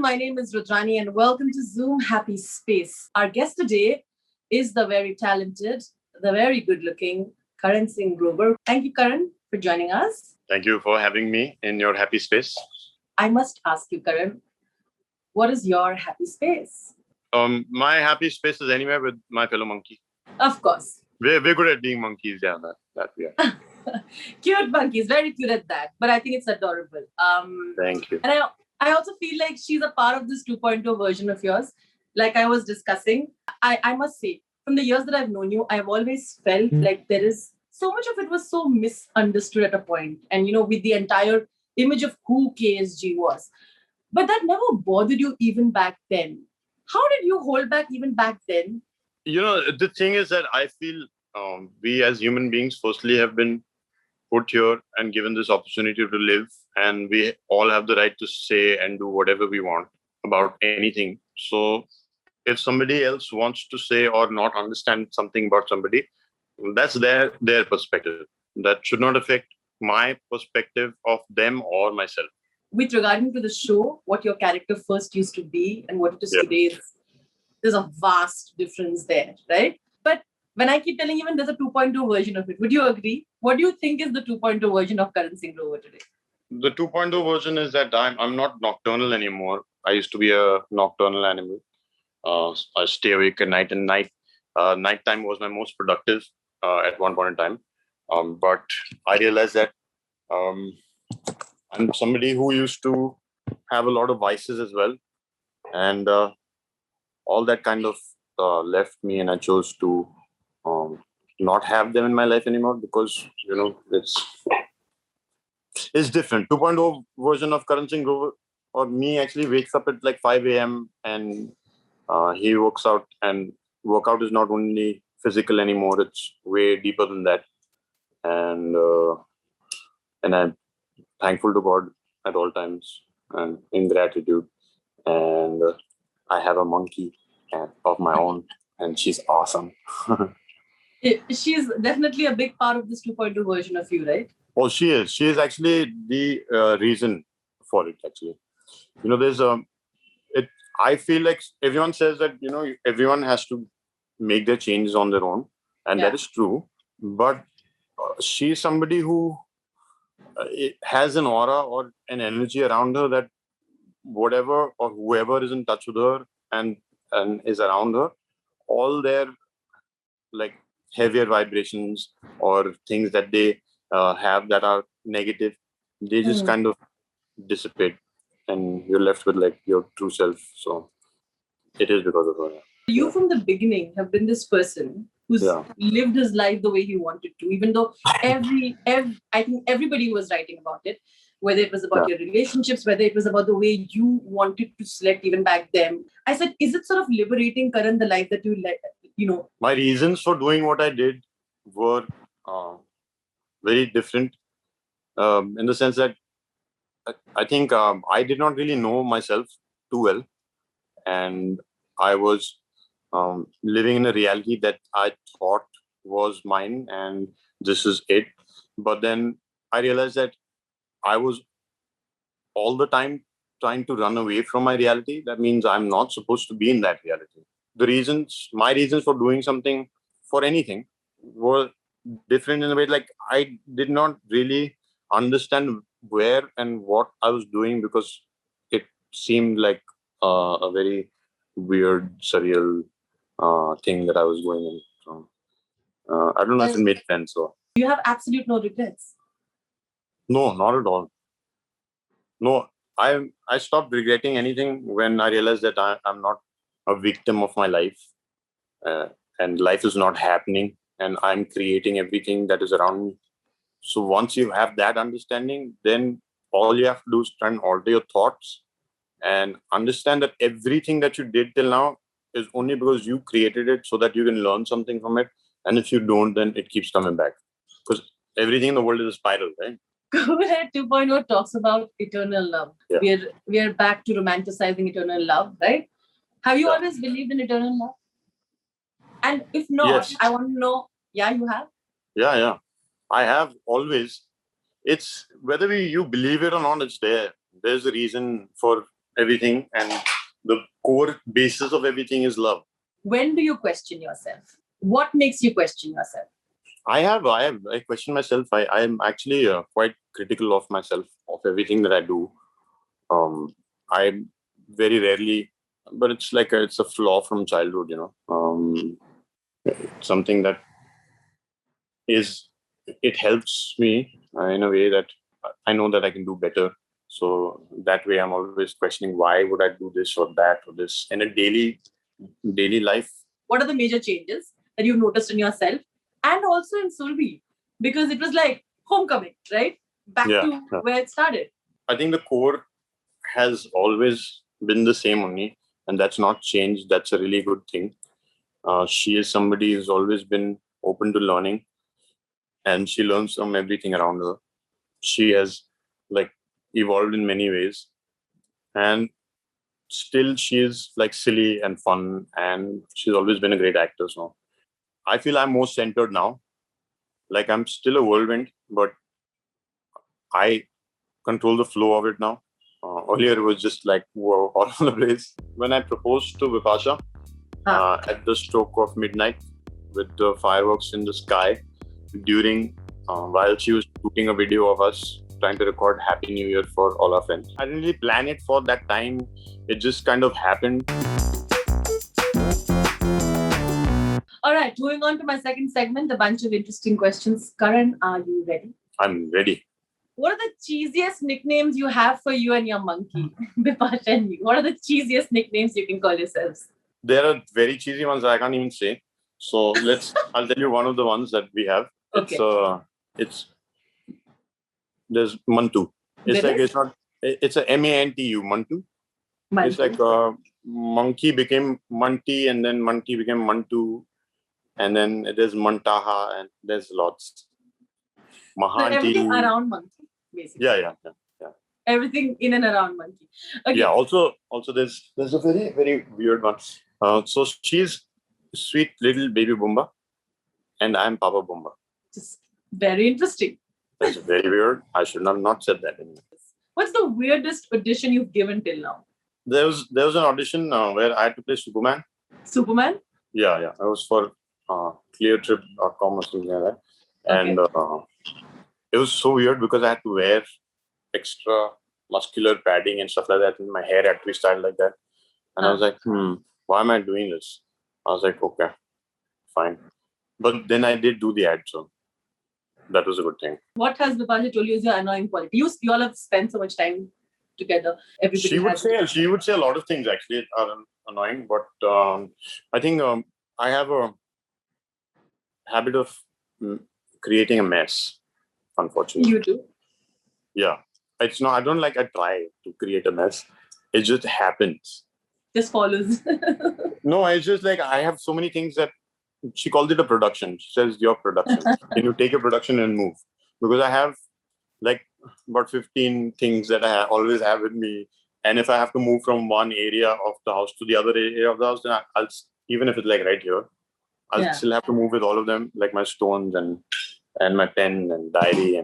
My name is Rudrani and welcome to Zoom Happy Space. Our guest today is the very talented, the very good-looking Karan Singh Grover. Thank you, Karan, for joining us. Thank you for having me in your happy space. I must ask you, Karan, what is your happy space? My happy space is anywhere with my fellow monkey. Of course. We're good at being monkeys, yeah, that we are. Cute monkeys, very cute at that. But I think it's adorable. Thank you. And I also feel like she's a part of this 2.0 version of yours. Like I was discussing, I must say, from the years that I've known you, I've always felt like there is so much of it was so misunderstood at a point. And, with the entire image of who KSG was. But that never bothered you even back then. How did you hold back even back then? The thing is that I feel we as human beings firstly have been put here and given this opportunity to live, and we all have the right to say and do whatever we want about anything. So if somebody else wants to say or not understand something about somebody, that's their perspective. That should not affect my perspective of them or myself. With regarding to the show, what your character first used to be and what it is today, there's a vast difference there, right? But when I keep telling you, even there's a 2.0 version of it, would you agree? What do you think is the 2.0 version of Karan Singh Grover today? The 2.0 version is that I'm not nocturnal anymore. I used to be a nocturnal animal. I stay awake at night, and nighttime was my most productive at one point in time. But I realized that I'm somebody who used to have a lot of vices as well. And all that kind of left me, and I chose to not have them in my life anymore because, it's different. 2.0 version of Karan Singh Grover or me actually wakes up at like 5 a.m. and he works out, and workout is not only physical anymore, it's way deeper than that. And I'm thankful to God at all times and in gratitude. And I have a monkey of my own, and she's awesome. She's definitely a big part of this 2.0 version of you, right? Oh, she is. She is actually the reason for it, actually. I feel like everyone says that, everyone has to make their changes on their own. And that is true. But she's somebody who has an aura or an energy around her that whatever or whoever is in touch with her and is around her, all their like heavier vibrations or things that they have that are negative, they just kind of dissipate, and you're left with like your true self. So it is because of her. You from the beginning have been this person who's lived his life the way he wanted to, even though I think everybody was writing about it, whether it was about your relationships, whether it was about the way you wanted to select even back then. I said, is it sort of liberating, Karan, the life that you led? My reasons for doing what I did were very different in the sense that I think I did not really know myself too well, and I was living in a reality that I thought was mine and this is it. But then I realized that I was all the time trying to run away from my reality. That means I'm not supposed to be in that reality. My reasons for doing something, for anything, were different in a way. Like I did not really understand where and what I was doing because it seemed like a very weird, surreal thing that I was going in. So, I don't know if it made sense. So you have absolute no regrets? No, not at all. No, I stopped regretting anything when I realized that I'm not a victim of my life, and life is not happening, and I'm creating everything that is around me. So once you have that understanding, then all you have to do is try and alter your thoughts and understand that everything that you did till now is only because you created it so that you can learn something from it. And if you don't, then it keeps coming back. Because everything in the world is a spiral, right? Qubool Hai 2.0 talks about eternal love. Yeah. We are back to romanticizing eternal love, right? Have you always believed in eternal love? And if not, yes. I want to know, you have? Yeah. I have always. It's whether you believe it or not, it's there. There's a reason for everything, and the core basis of everything is love. When do you question yourself? What makes you question yourself? I question myself. I am actually quite critical of myself, of everything that I do. I very rarely, but it's like it's a flaw from childhood, something that it helps me in a way that I know that I can do better. So that way, I'm always questioning why would I do this or that or this in a daily life. What are the major changes that you've noticed in yourself and also in Sulbi? Because it was like homecoming, right? Back to where it started. I think the core has always been the same only, and that's not changed. That's a really good thing. She is somebody who's always been open to learning, and she learns from everything around her. She has like evolved in many ways, and still she is like silly and fun, and she's always been a great actor. So I feel I'm more centered now. Like I'm still a whirlwind, but I control the flow of it now. Earlier it was just like whoa, all over the place. When I proposed to Bipasha at the stroke of midnight with the fireworks in the sky during while she was shooting a video of us trying to record Happy New Year for all our friends. I didn't really plan it for that time. It just kind of happened. All right, moving on to my second segment, a bunch of interesting questions. Karan, are you ready? I'm ready. What are the cheesiest nicknames you have for you and your monkey, Bipasha and you? What are the cheesiest nicknames you can call yourselves? There are very cheesy ones that I can't even say. So I'll tell you one of the ones that we have. Okay. There's Mantu. It's a Mantu, Mantu. It's like monkey became Munty, and then Munty became Mantu, and then there's Mantaha, and there's lots. Mahanti. So everything around monkey, basically. Yeah. Everything in and around monkey. Okay. Yeah. Also there's a very, very weird one. So she's sweet little baby Boomba, and I'm Papa Boomba. Just very interesting. That's very weird. I should have not said that anymore. What's the weirdest audition you've given till now? There was an audition where I had to play Superman. Superman? Yeah. It was for cleartrip.com or something like that. And it was so weird because I had to wear extra muscular padding and stuff like that, and my hair had to be styled like that. And I was like, why am I doing this? I was like, okay, fine. But then I did do the ad, so that was a good thing. What has Bipasha told you is your annoying quality? You all have spent so much time together. She would say a lot of things actually are annoying, but I think I have a habit of creating a mess. Unfortunately, you do. Yeah, it's not. I don't like. I try to create a mess. It just happens. Just follows. No, it's just like I have so many things that she calls it a production. She says your production. Can you take a production and move? Because I have like about 15 things that I always have with me. And if I have to move from one area of the house to the other area of the house, then I'll even if it's like right here, I'll still have to move with all of them, like my stones and my pen and diary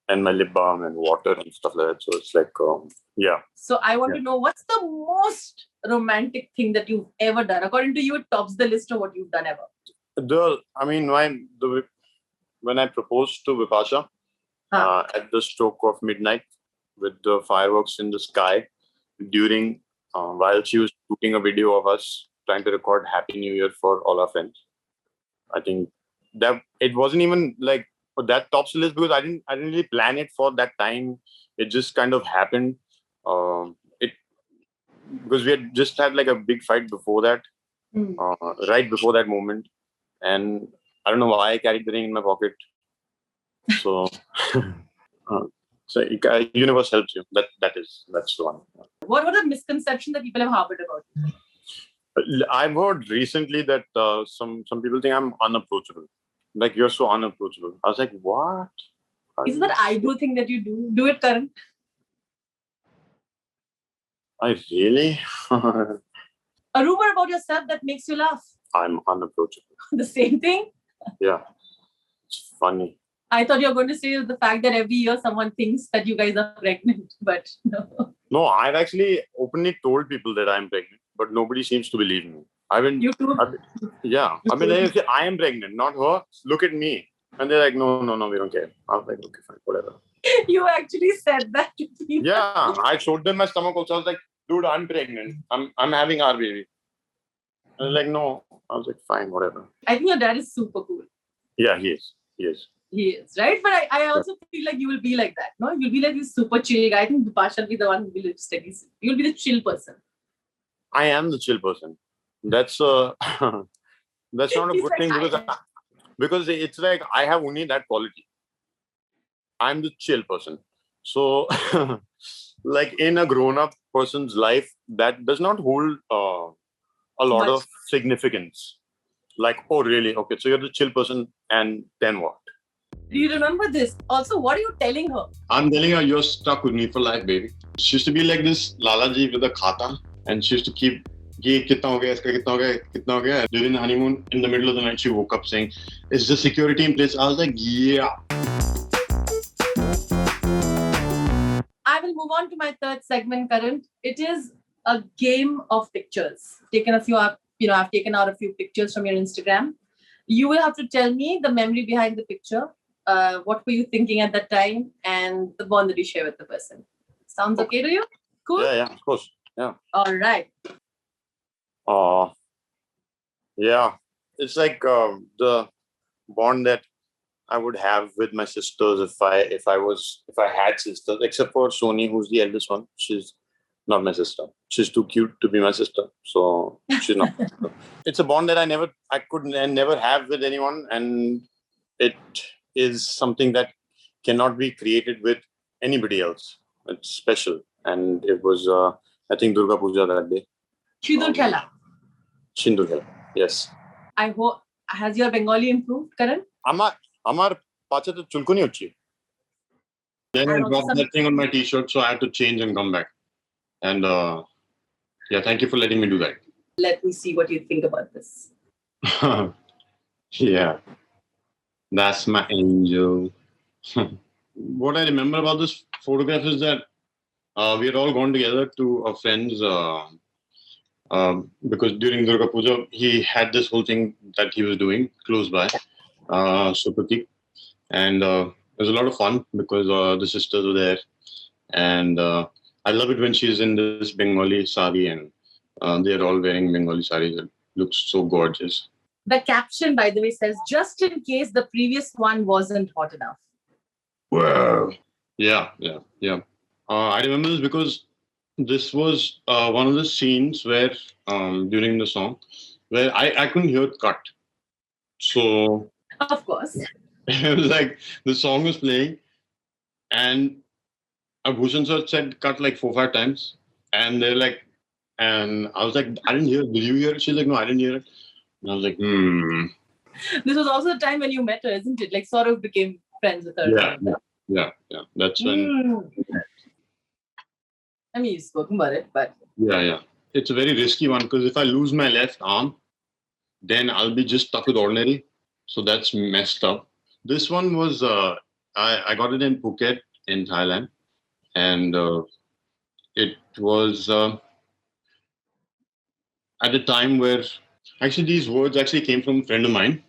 and my lip balm and water and stuff like that. So it's like, So I want to know, what's the most romantic thing that you've ever done? According to you, it tops the list of what you've done ever. When I proposed to Bipasha at the stroke of midnight with the fireworks in the sky during while she was shooting a video of us trying to record Happy New Year for all our friends. I think that it wasn't even like that tops the list because I didn't really plan it for that time. It just kind of happened. Because we had just had like a big fight before that, right before that moment, and I don't know why I carried the ring in my pocket. So, universe helps you. That's the one. What are the misconceptions that people have harbored about you? I've heard recently that some people think I'm unapproachable. Like, you're so unapproachable. I was like, what? Is that eyebrow thing that you do? Do it, Karan. I really? A rumor about yourself that makes you laugh. I'm unapproachable. The same thing? Yeah. It's funny. I thought you were going to say the fact that every year someone thinks that you guys are pregnant, but no. No, I've actually openly told people that I'm pregnant, but nobody seems to believe me. You too. Yeah. I mean, they say, I am pregnant, not her. Look at me. And they're like, no, we don't care. I was like, okay, fine, whatever. You actually said that to me. Yeah, I showed them my stomach also. I was like, dude, I'm pregnant. I'm having our baby. I was like, no. I was like, fine, whatever. I think your dad is super cool. Yeah, he is. He is, right? But I also feel like you will be like that, no? You'll be like this super chill guy. I think Bipasha will be the one who will steady. You'll be the chill person. I am the chill person. That's that's not a good thing because it's like I have only that quality. I'm the chill person. So, like in a grown-up person's life, that does not hold a lot of significance. Like, oh, really? Okay, so you're the chill person, and then what? Do you remember this? Also, what are you telling her? I'm telling her, you're stuck with me for life, baby. She used to be like this Lalaji with a khata, and she used to keep, ye kitna ho gaya, iska kitna ho gaya. During the honeymoon, in the middle of the night, she woke up saying, is the security in place? I was like, yeah. I will move on to my third segment, Karan. It is a game of pictures. Taken a few up, I've taken out a few pictures from your Instagram. You will have to tell me the memory behind the picture. What were you thinking at that time, and the bond that you share with the person. Sounds okay to you? Cool? Yeah, of course. Yeah. All right. Yeah. It's like the bond that I would have with my sisters if I had sisters, except for Sony, who's the eldest one. She's not my sister. She's too cute to be my sister, so she's not. It's a bond that I could never have with anyone, and it is something that cannot be created with anybody else. It's special, and it was I think Durga Puja that day. Shindur Khela. Shindur Khela. Yes. I hope. Has your Bengali improved, Karan? Amar pacha to chulkuni hochi. Then I got that thing on my t-shirt, so I had to change and come back. And thank you for letting me do that. Let me see what you think about this. Yeah, that's my angel. What I remember about this photograph is that we had all gone together to a friend's because during Durga Puja, he had this whole thing that he was doing close by, Supratik. And it was a lot of fun because the sisters were there. And I love it when she's in this Bengali sari and they're all wearing Bengali saris. It looks so gorgeous. The caption, by the way, says, just in case the previous one wasn't hot enough. Wow. Yeah. I remember this because this was one of the scenes where during the song where I couldn't hear it cut. So of course. It was like the song was playing and Bhushan sir said cut like 4-5 times. And they're like, and I was like, I didn't hear it. Did you hear it? She's like, no, I didn't hear it. And I was like, This was also the time when you met her, isn't it? Like sort of became friends with her. Yeah. That's when. I mean, you've spoken about it, but. Yeah. It's a very risky one because if I lose my left arm, then I'll be just stuck with ordinary. So that's messed up. This one was, I got it in Phuket in Thailand. And it was at a time where actually these words actually came from a friend of mine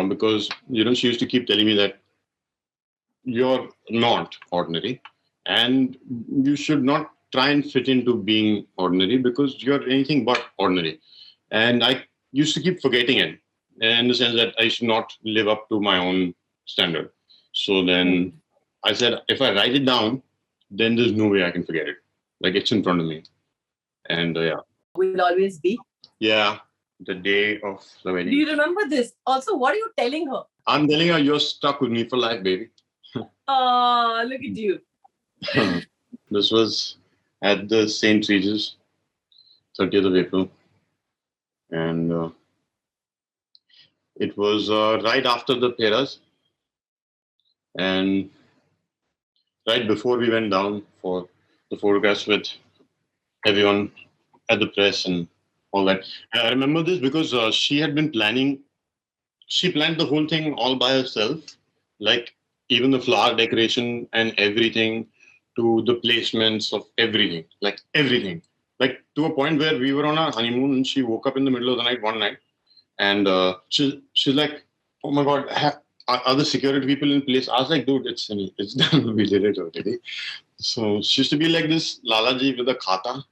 because, she used to keep telling me that you're not ordinary and you should not try and fit into being ordinary because you're anything but ordinary. And I used to keep forgetting it in the sense that I should not live up to my own standard. So then I said, if I write it down, then there's no way I can forget it. Like it's in front of me. And will always be. Yeah, the day of the wedding. Do you remember this? Also, what are you telling her? I'm telling her, you're stuck with me for life, baby. Oh, look at you. This was at the St. Regis, 30th of April. And it was right after the Peras. And right before we went down for the photographs with everyone at the press and all that. I remember this because she had been planning. She planned the whole thing all by herself. Like even the flower decoration and everything, to the placements of everything, like everything. Like to a point where we were on our honeymoon and she woke up in the middle of the night one night and she's like, "Oh my god, are the security people in place?" I was like, "Dude, it's done. We did it already." So she used to be like this Lalaji with a khata,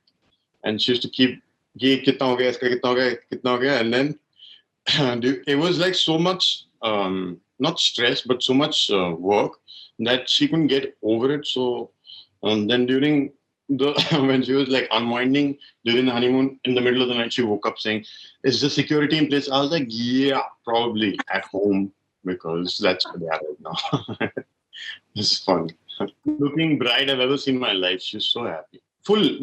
and she used to keep, "Ye kitna ho gaya, iska kitna ho gaya, kitna ho gaya," and then it was like so much, not stress, but so much work that she couldn't get over it. So then during the when she was like unwinding during the honeymoon in the middle of the night, she woke up saying, "Is the security in place?" I was like, "Yeah, probably at home because that's where they are right now." It's fun. Looking bride I've ever seen in my life. She's so happy. Full.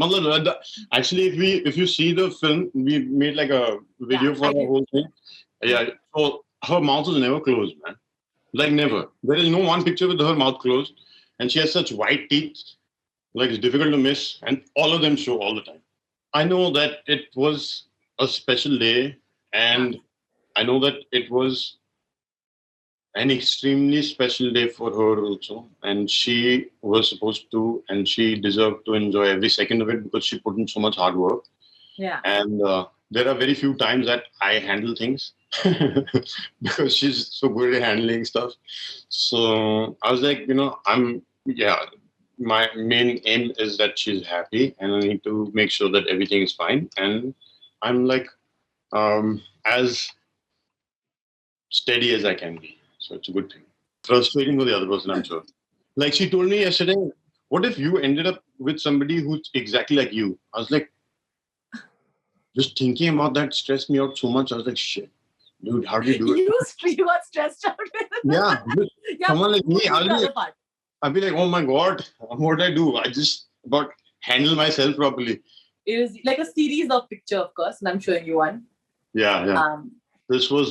Actually, if you see the film, we made like a video for I the did. whole thing. Yeah. So her mouth is never closed, man. Like never. There is no one picture with her mouth closed, and she has such white teeth. Like it's difficult to miss, and all of them show all the time. I know that it was a special day, and I know that it was an extremely special day for her also, and she was supposed to, and she deserved to enjoy every second of it because she put in so much hard work. Yeah. And there are very few times that I handle things because she's so good at handling stuff. So I was like, yeah, my main aim is that she's happy, and I need to make sure that everything is fine. And I'm like, as steady as I can be. So it's a good thing. Frustrating for the other person, I'm sure. Like she told me yesterday, what if you ended up with somebody who's exactly like you? I was like, just thinking about that stressed me out so much. I was like, shit, dude, how do you do it? You got stressed out. Yeah, Yeah, someone like me, the other part. I'll be like, oh my God, what do I do? I just about handle myself properly. It is like a series of picture, of course, and I'm showing you one. Yeah. This was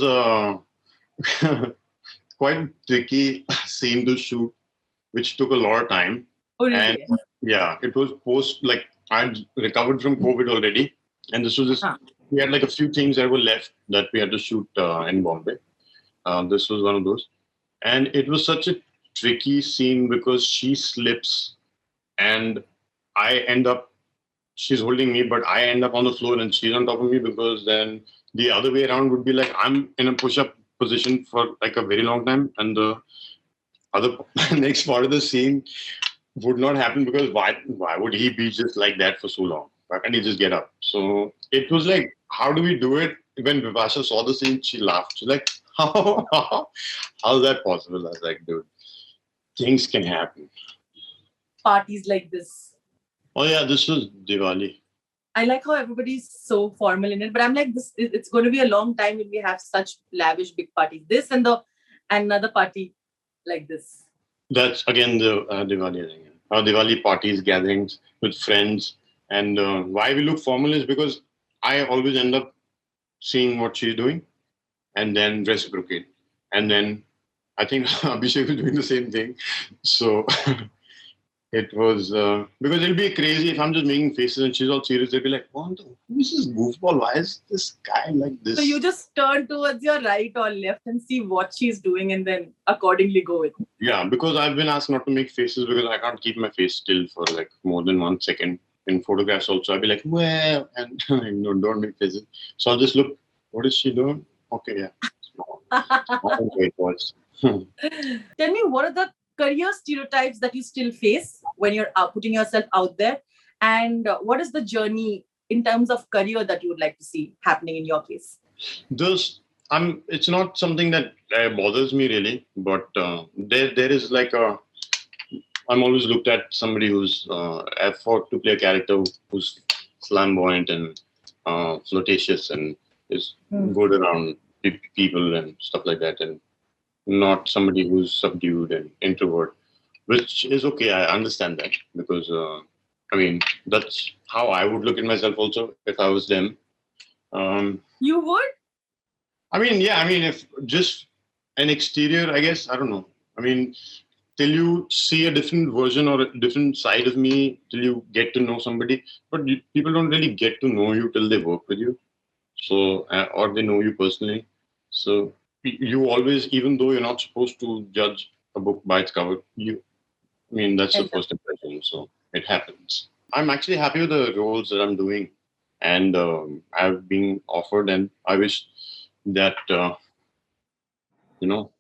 quite a tricky scene to shoot, which took a lot of time. Oh, really? And yeah, it was post, like I'd recovered from COVID already. And this was just, we had like a few things that were left that we had to shoot in Bombay. This was one of those. And it was such a tricky scene because she slips and I end up, she's holding me, but I end up on the floor and she's on top of me, because then the other way around would be like I'm in a push up position for like a very long time. And the other next part of the scene would not happen because why would he be just like that for so long? Why can't he just get up? So it was like, how do we do it? When Bipasha saw the scene, she laughed. She's like, how's that possible? I was like, dude, things can happen. Parties like this. Oh yeah, this was Diwali. I like how everybody's so formal in it, but I'm like, it's going to be a long time when we have such lavish big parties. This and another party like this. That's again the Diwali thing. Diwali parties, gatherings with friends. And why we look formal is because I always end up seeing what she's doing and then reciprocate. And then I think Abhishek is doing the same thing. So it was, because it'll be crazy if I'm just making faces and she's all serious. They'll be like, who is this goofball? Why is this guy like this? So you just turn towards your right or left and see what she's doing and then accordingly go with it. Yeah, because I've been asked not to make faces because I can't keep my face still for like more than 1 second. In photographs also, I'll be like, well, and no, don't make faces. So I'll just look, what is she doing? Okay, yeah. Okay, Tell me, what are the career stereotypes that you still face when you're putting yourself out there? And what is the journey in terms of career that you would like to see happening in your case? It's not something that bothers me really, but there is like I'm always looked at somebody who's effort to play a character who's flamboyant and flirtatious and is good around people and stuff like that, and not somebody who's subdued and introvert, which is okay. I understand that because that's how I would look at myself also if I was them. You would? If just an exterior, I guess, I don't know. Till you see a different version or a different side of me, till you get to know somebody, but people don't really get to know you till they work with you. So, or they know you personally. So you always, even though you're not supposed to judge a book by its cover, that's the Exactly. first impression. So it happens. I'm actually happy with the roles that I'm doing, and I've been offered, and I wish that you know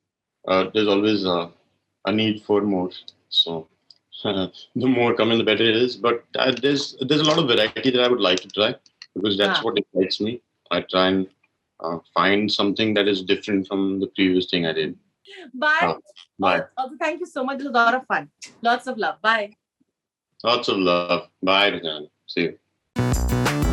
there's always a need for more. So the more coming, the better it is. But there's a lot of variety that I would like to try because that's Ah. what excites me. I try and find something that is different from the previous thing I did. Bye. Bye. Also, thank you so much. It was a lot of fun. Lots of love. Bye. Lots of love. Bye, Rudrani. See you.